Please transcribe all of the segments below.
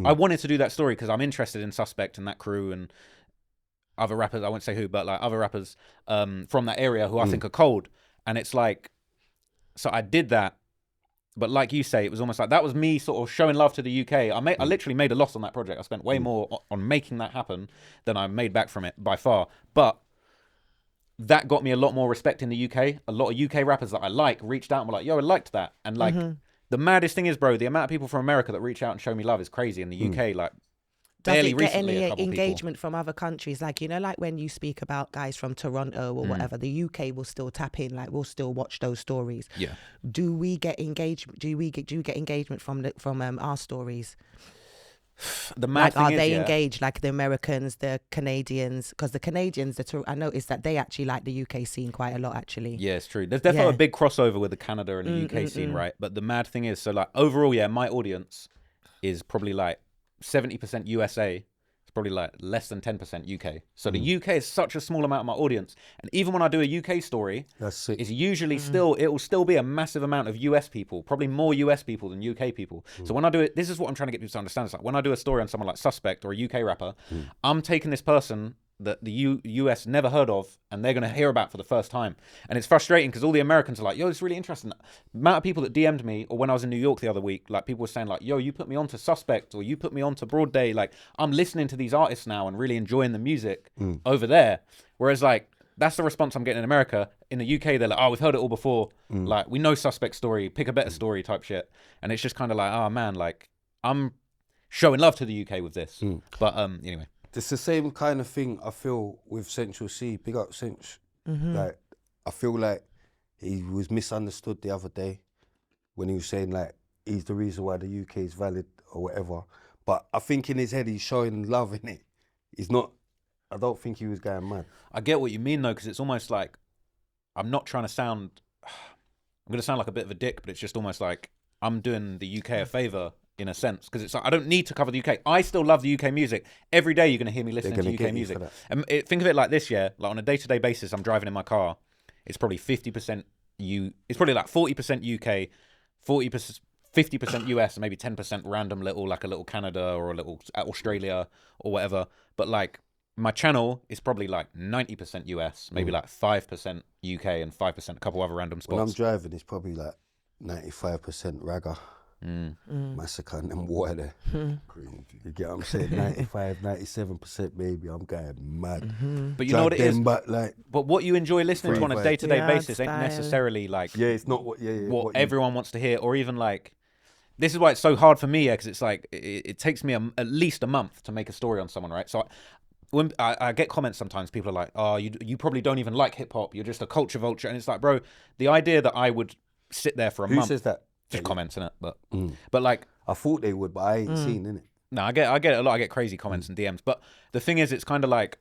I wanted to do that story because I'm interested in Suspect and that crew and other rappers. I won't say who, but like other rappers from that area who I think are cold. And it's like, so I did that. But like you say, it was almost like that was me sort of showing love to the UK. I literally made a loss on that project. I spent way more on making that happen than I made back from it by far. But that got me a lot more respect in the UK. A lot of UK rappers that I like reached out and were like, yo, I liked that. And like the maddest thing is, bro, the amount of people from America that reach out and show me love is crazy. In the UK, like Does barely it get recently, any a couple engagement from other countries? Like, you know, like when you speak about guys from Toronto or whatever, the UK will still tap in, like we'll still watch those stories. Yeah. Do we get engagement? Do you get engagement from our stories? The mad Like, thing are is, they engaged, like the Americans, the Canadians? Because the Canadians, I noticed that they actually like the UK scene quite a lot, actually. Yeah, it's true. There's definitely a big crossover with the Canada and the UK scene, right? But the mad thing is, so like overall, yeah, my audience is probably like 70% USA. It's probably like less than 10% UK. So the UK is such a small amount of my audience. And even when I do a UK story, it's usually it will still be a massive amount of US people, probably more US people than UK people. So when I do it, this is what I'm trying to get people to understand. It's like when I do a story on someone like Suspect or a UK rapper, I'm taking this person that the US never heard of and they're going to hear about for the first time. And it's frustrating because all the Americans are like, yo, it's really interesting. The amount of people that DM'd me, or when I was in New York the other week, like people were saying like, yo, you put me on to Suspect or you put me on to Broad Day. Like I'm listening to these artists now and really enjoying the music over there. Whereas like, that's the response I'm getting in America. In the UK, they're like, oh, we've heard it all before. Like we know Suspect story, pick a better story type shit. And it's just kind of like, oh man, like I'm showing love to the UK with this. But anyway. It's the same kind of thing I feel with Central C. Big up Cinch. Like, I feel like he was misunderstood the other day when he was saying like he's the reason why the UK is valid or whatever. But I think in his head he's showing love in it. He's not. I don't think he was going mad. I get what you mean though, because it's almost like I'm not trying to sound. I'm going to sound like a bit of a dick, but it's just almost like I'm doing the UK a favour. In a sense, because it's like I don't need to cover the UK. I still love the UK music. Every day you're going to hear me listening to UK music. And think of it like this, yeah. Like on a day-to-day basis, I'm driving in my car. It's probably 50% It's probably like 40% UK, 50% US, and maybe 10% random little like a little Canada or a little Australia or whatever. But like my channel is probably like 90% US, maybe like 5% UK and 5% a couple other random spots. When I'm driving, it's probably like 95% ragga. Massacre and them water there. You get what I'm saying? 95, 97% maybe. I'm going mad. But you know what it is? But what you enjoy listening to on a day-to-day basis ain't necessarily like it's not what what everyone wants to hear, or even like this is why it's so hard for me, because it's like it takes me at least a month to make a story on someone, right? So when I get comments sometimes, people are like, oh, you probably don't even like hip-hop, you're just a culture vulture. And it's like, bro, the idea that I would sit there for a month. Who says that? Just comments in it, but like I thought they would, but I ain't seen in it. No, I get it a lot. I get crazy comments and DMs, but the thing is, it's kind of like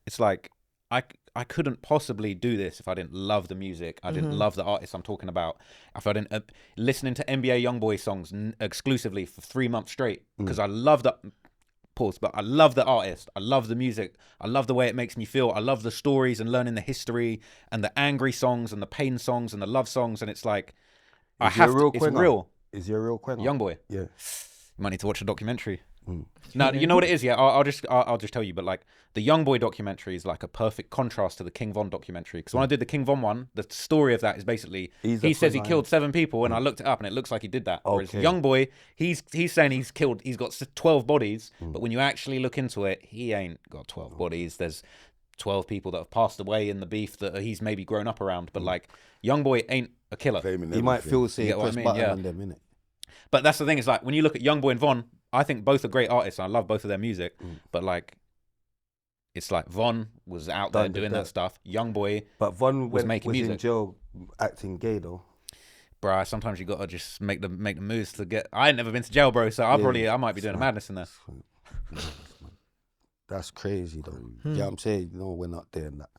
it's like I couldn't possibly do this if I didn't love the music. I didn't love the artists I'm talking about. If I didn't listening to NBA YoungBoy songs exclusively for 3 months straight, because I love that. Pause, but I love the artist. I love the music. I love the way it makes me feel. I love the stories and learning the history and the angry songs and the pain songs and the love songs. And it's like. It's real. Is he a real quenner? YoungBoy. Yeah. You might need to watch a documentary. Now, you know what it is, yeah? I'll just tell you, but like the YoungBoy documentary is like a perfect contrast to the King Von documentary. Because when I did the King Von one, the story of that is basically he says he killed 7 people, and I looked it up, and it looks like he did that. Whereas YoungBoy, he's saying he's got 12 bodies, but when you actually look into it, he ain't got 12 bodies. There's 12 people that have passed away in the beef that he's maybe grown up around, but like YoungBoy ain't a killer. He might feel say press button on them, innit? But that's the thing, is like when you look at YoungBoy and Von, I think both are great artists and I love both of their music, but like it's like Von was out there doing that stuff. YoungBoy was making music. In jail acting gay though. Bruh, sometimes you gotta just make the moves to get. I ain't never been to jail, bro, so I might be doing a madness in there. That's crazy though. Yeah, I'm saying, no, we're not doing that.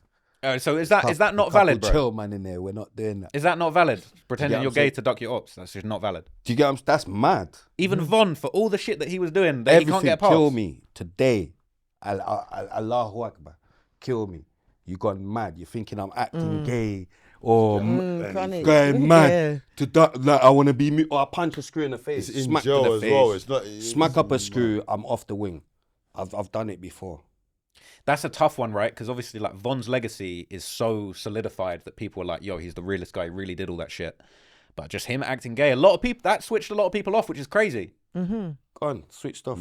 So is that not valid, bro? Chill man in there, we're not doing that. Is that not valid? Pretending you're gay to duck your ops, that's just not valid. Do you get what I'm saying? That's mad. Even Von, for all the shit that he was doing, that he can't get past. Kill me today. Allahu Akbar. Kill me. You gone mad. You're thinking I'm acting gay or chronic. going mad to that. Like I want to be, or I punch a screw in the face, It's in smack jail to the as face, well. It's not smack up a screw. I'm off the wing. I've done it before. That's a tough one, right? Because obviously, like, Von's legacy is so solidified that people are like, yo, he's the realest guy, he really did all that shit. But just him acting gay, a lot of people, that switched a lot of people off, which is crazy. Gone, switched off.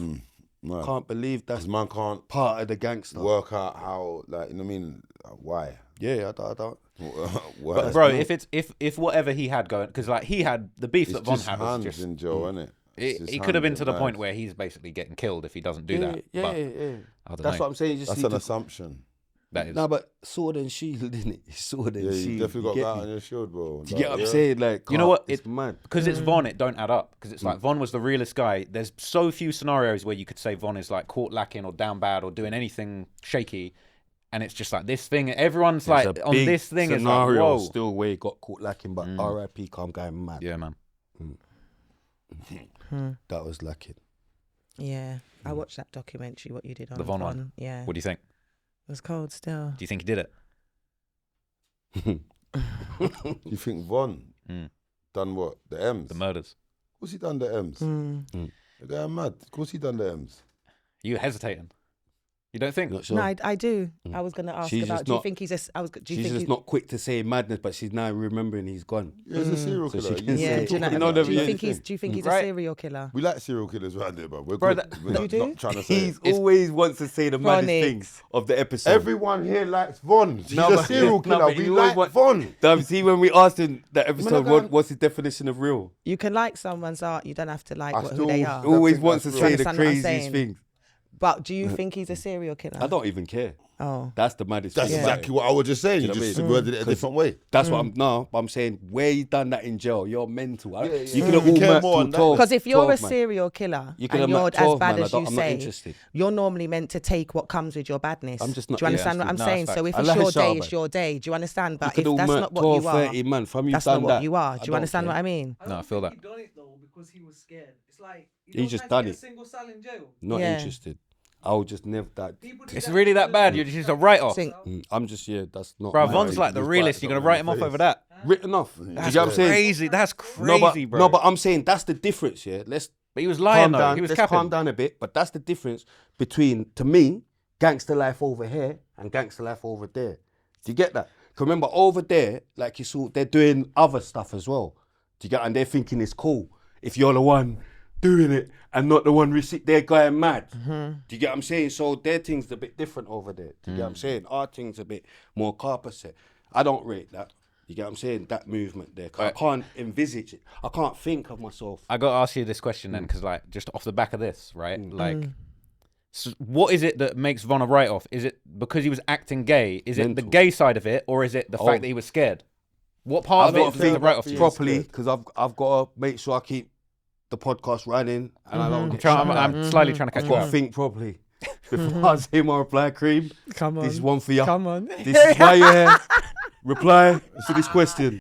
Right. Can't believe that's Man can't part of the gangster. work out how, like, you know what I mean? Why? Yeah, I don't. But bro, if whatever he had going, because like he had the beef It's that Von just had was hands just in jail, innit? it could have been to the point where he's basically getting killed if he doesn't do that. Yeah. But I don't That's know. what I'm saying. You just That's need an to, assumption. That is. no, but sword and shield, isn't it? Sword and Yeah, shield. you definitely got get that me? on your shield, bro. Do you get what I'm saying? Like, You know what? It's mad. Because it's Von, it don't add up. Because it's like Von was the realest guy. There's so few scenarios where you could say Von is like caught lacking or down bad or doing anything shaky, and it's just like this thing. Everyone's There's like a on big this thing. It's like scenario whoa. still where he got caught lacking, but R.I.P. Calm going mad. Yeah, man. That was lacking. Yeah, I watched that documentary. What you did on The Von one. Yeah, What do you think? it was cold still. Do you think he did it? You think Von done what? The M's? The murders. Of course he done the M's. The guy mad. Of course he done the M's. You hesitating? You don't think? Not sure. No, I do. I was gonna ask She's about. just Do you not- think he's a? I was. Do you She's think just he's, not quick to say madness, but she's now remembering he's gone. Yeah, he's a serial So killer. she can Yeah. say- Do you know? You know the do you real think he's? thing. Do you think he's Right. a serial killer? We like serial killers around here, bro. We're Bro, good. that- We're not, You do? not trying to say He's it. always wants to say the maddest Chronic. things of the episode. Everyone here likes Von. He's No, a but- serial no, killer. but We he always like want- Von. See, when we asked him that episode, going- what's his definition of real? You can like someone's art. You don't have to like I who still- they are. don't Always think wants to that's say real. the Understand what I'm craziest saying? things. But do you think he's a serial killer? I don't even care. Oh, That's the maddest That's thing. about exactly it. what I was just saying. Do You you know just what I mean? worded it a different way. That's what I'm saying where he done that in jail, you're mental. You can We all care match more on to that. 12. because if you're 12, a man. serial killer You can and have you're met as 12, bad man. as you I'm not say, interested. you're normally meant to take what comes with your badness. I'm just not- Do you understand yeah, what I'm no, saying? that's So if facts. it's I like your a shout, day, man. it's your day. Do you understand? You But could if all that's met not what 12, you are, 30 man. From you that's done not that. what you are. Do you don't understand care. what I mean? No, I feel that. He done it though because he was scared. It's like He just done a it. single cell in jail. Not Yeah. interested. I would just never that. People do It's really that bad. You're just a write off. Think- I'm just that's not. Bro, my- Von's like the just realist. bite You're gonna someone write in him the off face. over that. written off. Do you That's get what I'm saying? crazy. That's No, crazy, but, bro. no, but I'm saying that's the difference. Yeah, let's But he was lying calm though. down. He was Let's capping. calm down a bit. But that's the difference between, to me, gangster life over here and gangster life over there. Do you get that? 'Cause remember, over there, like you saw, they're doing other stuff as well. Do you get? And they're thinking it's cool if you're the one doing it and not the one they're going mad. Do you get what I'm saying? So their thing's a bit different over there. Do you get what I'm saying? Our thing's a bit more carpet. I don't rate that. You get what I'm saying? That movement there. 'Cause I can't envisage it. I can't think of myself. I got to ask you this question then, because like just off the back of this, right? Like, so what is it that makes Von a write off? Is it because he was acting gay? Is it the Mental. gay side of it, or is it the fact that he was scared? What part I've of got it to is the think write off to you? properly because I've got to make sure I keep the podcast running and I don't get shut down. I'm slightly trying to catch I've you got to up. think properly before I say my reply. Cream, Come on. this is one for you. Come on. This is why you're here. Reply to this question.